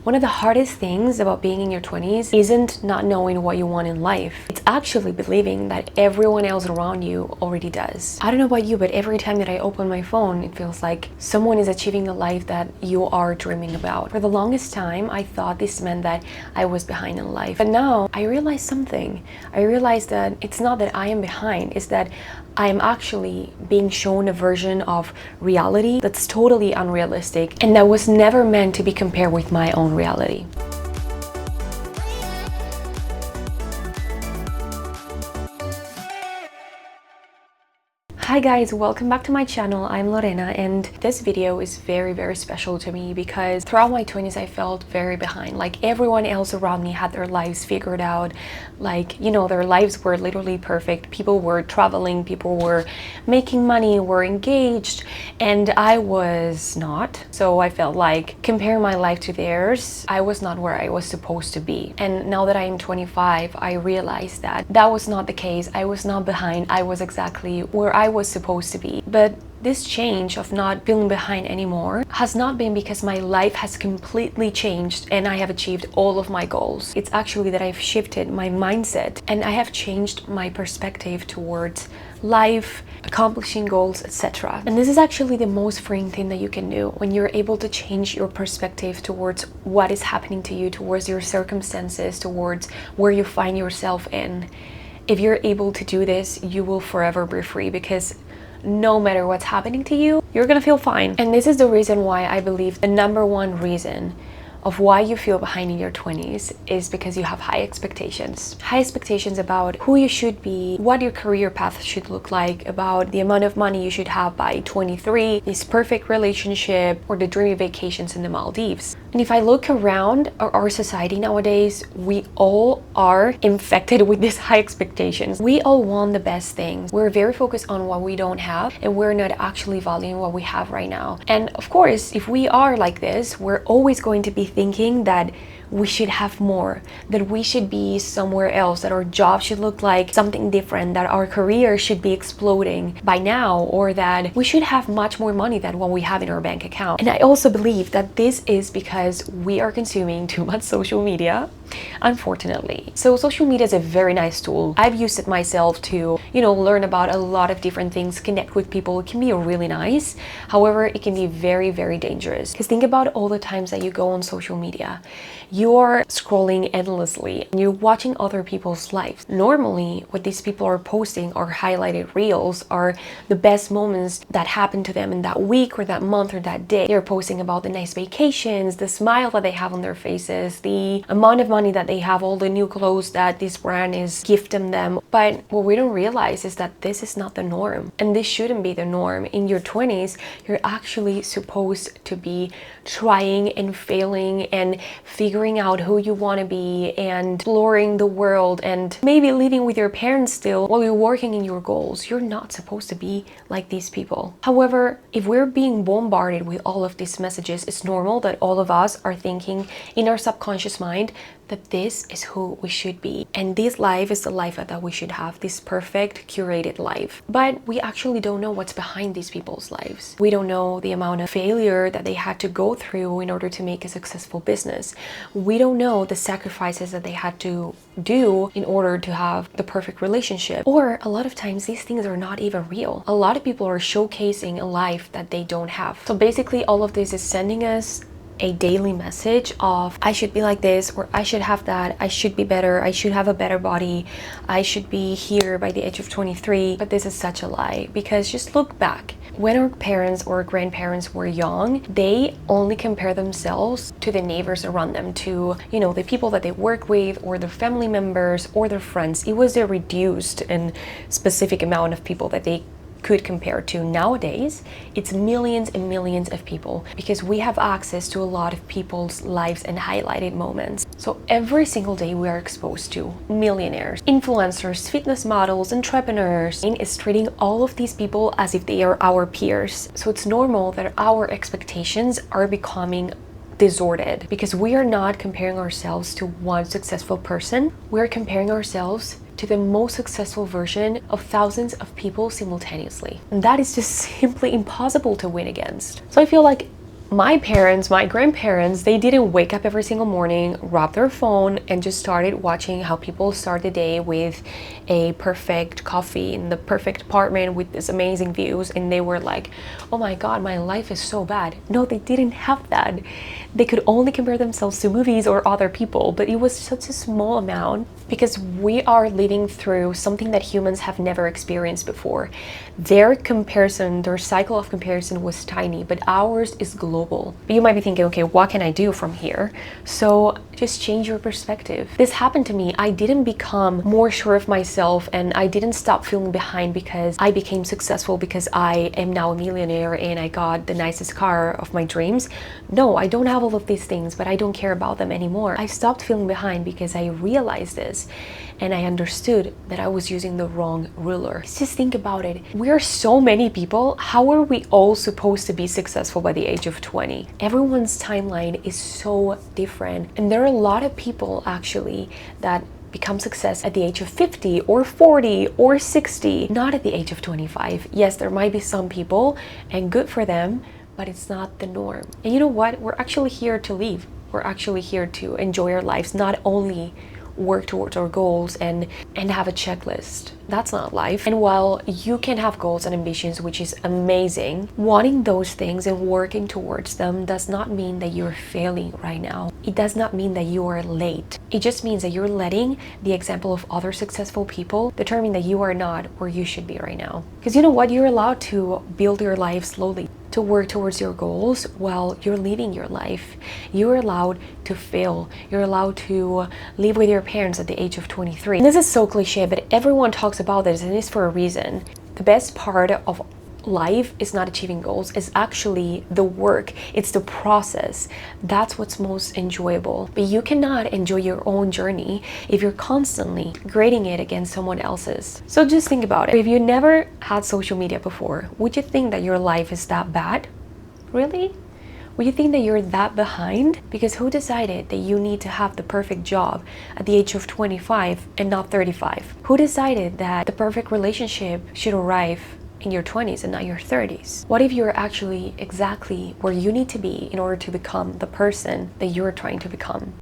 One of the hardest things about being in your 20s isn't not knowing what you want in life. It's actually believing that everyone else around you already does. I don't know about you, but every time that I open my phone, it feels like someone is achieving the life that you are dreaming about. For the longest time, I thought this meant that I was behind in life. But now I realize something. I realize that it's not that I am behind, it's that I am actually being shown a version of reality that's totally unrealistic and that was never meant to be compared with my own reality. Hi guys, welcome back to my channel. I'm Lorena and this video is very special to me because throughout my 20s I felt very behind. Like everyone else around me had their lives figured out. Like, you know, their lives were literally perfect. People were traveling, people were making money, were engaged, and I was not. So I felt like comparing my life to theirs, I was not where I was supposed to be. And now that I am 25, I realized that that was not the case. I was not behind. I was exactly where I was supposed to be. But this change of not feeling behind anymore has not been because my life has completely changed and I have achieved all of my goals. It's actually that I've shifted my mindset and I have changed my perspective towards life, accomplishing goals, etc. And this is actually the most freeing thing that you can do when you're able to change your perspective towards what is happening to you, towards your circumstances, towards where you find yourself in. If you're able to do this, you will forever be free because no matter what's happening to you, you're gonna feel fine. And this is the reason why I believe the number one reason of why you feel behind in your 20s is because you have high expectations. High expectations about who you should be, what your career path should look like, about the amount of money you should have by 23, this perfect relationship, or the dreamy vacations in the Maldives. And if I look around our society nowadays, we all are infected with these high expectations. We all want the best things. We're very focused on what we don't have and we're not actually valuing what we have right now. And of course, if we are like this, we're always going to be thinking that we should have more, that we should be somewhere else, that our job should look like something different, that our career should be exploding by now, or that we should have much more money than what we have in our bank account. And I also believe that this is because we are consuming too much social media, unfortunately. So social media is a very nice tool. I've used it myself to, learn about a lot of different things, connect with people. It can be really nice. However, it can be very dangerous. Because think about all the times that you go on social media. You're scrolling endlessly and you're watching other people's lives. Normally, what these people are posting are highlighted reels, are the best moments that happened to them in that week or that month or that day. They're posting about the nice vacations, the smile that they have on their faces, the amount of money that they have, all the new clothes that this brand is gifting them. But what we don't realize is that this is not the norm. And this shouldn't be the norm. In your 20s, you're actually supposed to be trying and failing and figuring out who you want to be and exploring the world and maybe living with your parents still while you're working in your goals. You're not supposed to be like these people. However, if we're being bombarded with all of these messages, it's normal that all of us are thinking in our subconscious mind that this is who we should be. And this life is the life that we should have, this perfect, curated life. But we actually don't know what's behind these people's lives. We don't know the amount of failure that they had to go through in order to make a successful business. We don't know the sacrifices that they had to do in order to have the perfect relationship. Or a lot of times these things are not even real. A lot of people are showcasing a life that they don't have. So basically all of this is sending us a daily message of I should be like this, or I should have that, I should be better, I should have a better body, I should be here by the age of 23. But this is such a lie, because just look back. When our parents or grandparents were young, they only compare themselves to the neighbors around them, to, the people that they work with, or their family members, or their friends. It was a reduced and specific amount of people that they could compare to. Nowadays, it's millions and millions of people because we have access to a lot of people's lives and highlighted moments. So every single day we are exposed to millionaires, influencers, fitness models, entrepreneurs, and is treating all of these people as if they are our peers. So it's normal that our expectations are becoming distorted because we are not comparing ourselves to one successful person. We're comparing ourselves to the most successful version of thousands of people simultaneously. And that is just simply impossible to win against. So I feel like My parents, my grandparents, they didn't wake up every single morning, grab their phone, and just started watching how people start the day with a perfect coffee in the perfect apartment with these amazing views, and they were like, oh my god, my life is so bad. No, they didn't have that. They could only compare themselves to movies or other people, but it was such a small amount because we are living through something that humans have never experienced before. Their comparison, their cycle of comparison was tiny, but ours is global. But you might be thinking, okay, what can I do from here? So just change your perspective. This happened to me. I didn't become more sure of myself, and I didn't stop feeling behind because I became successful, because I am now a millionaire and I got the nicest car of my dreams. No, I don't have all of these things, but I don't care about them anymore. I stopped feeling behind because I realized this, and I understood that I was using the wrong ruler. Just think about it. We are so many people. How are we all supposed to be successful by the age of 20? Everyone's timeline is so different. And there are a lot of people actually that become success at the age of 50 or 40 or 60, not at the age of 25. Yes, there might be some people, and good for them, but it's not the norm. And you know what? We're actually here to live. We're actually here to enjoy our lives, not only work towards our goals and have a checklist. That's not life. And while you can have goals and ambitions, which is amazing, wanting those things and working towards them does not mean that you're failing right now. It does not mean that you are late. It just means that you're letting the example of other successful people determine that you are not where you should be right now. Because you know what? You're allowed to build your life slowly, to work towards your goals while you're living your life. You're allowed to fail. You're allowed to live with your parents at the age of 23. And this is so cliche, but everyone talks about this, and it's for a reason. The best part of life is not achieving goals, it's actually the work, it's the process. That's what's most enjoyable. But you cannot enjoy your own journey if you're constantly grading it against someone else's. So just think about it. If you never had social media before, would you think that your life is that bad? Really? Would you think that you're that behind? Because who decided that you need to have the perfect job at the age of 25 and not 35? Who decided that the perfect relationship should arrive in your 20s and not your 30s? What if you're actually exactly where you need to be in order to become the person that you're trying to become?